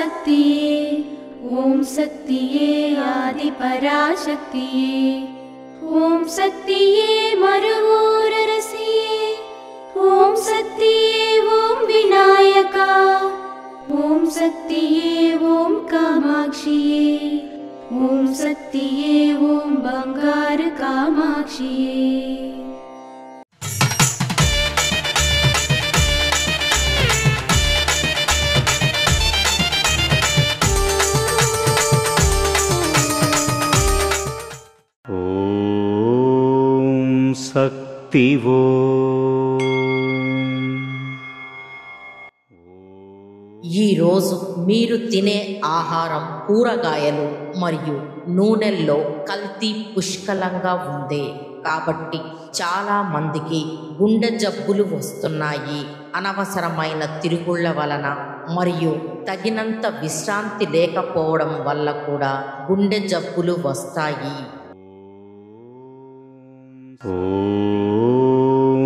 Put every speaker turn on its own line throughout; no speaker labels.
पराशक्तिये ॐ शक्तिये आदिपराशक्तिये ॐ शक्तिये मरुवोररसिये ॐ शक्तिये ॐ विनायका ॐ शक्तिये ॐ कामाक्षिये ॐ शक्तिये ॐ बंगार कामाक्षिये।
శక్తివో
ఈరోజు మీరు తినే ఆహారం కూరగాయలు మరియు నూనెల్లో కల్తీ పుష్కలంగా ఉంది కాబట్టి చాలా మందికి గుండె జబ్బులు వస్తున్నాయి. అనవసరమైన తిరుగుళ్ళ వలన మరియు తగినంత విశ్రాంతి లేకపోవడం వల్ల కూడా గుండె జబ్బులు వస్తాయి.
ఓం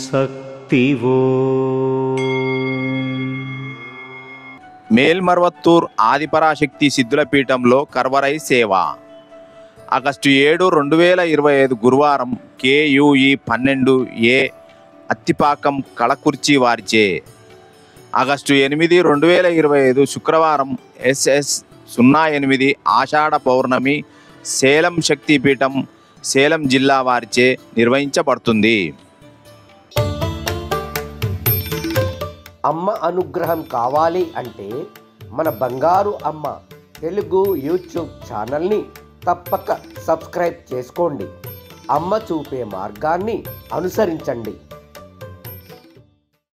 శక్తివో
మేల్మర్వత్తూర్ ఆదిపరాశక్తి సిద్ధుల పీఠంలో కర్వరై సేవ. ఆగస్టు 7, 2025 గురువారం KUE 12A అత్తిపాకం కళకుర్చి వారిచే. ఆగస్టు 8, 2025 శుక్రవారం SS 08 ఆషాఢ పౌర్ణమి సేలం శక్తిపీఠం సేలం జిల్లా వారిచే నిర్వహించబడుతుంది.
అమ్మ అనుగ్రహం కావాలి అంటే మన బంగారు అమ్మ తెలుగు యూట్యూబ్ ఛానల్ని తప్పక సబ్స్క్రైబ్ చేసుకోండి. అమ్మ చూపే మార్గాన్ని అనుసరించండి.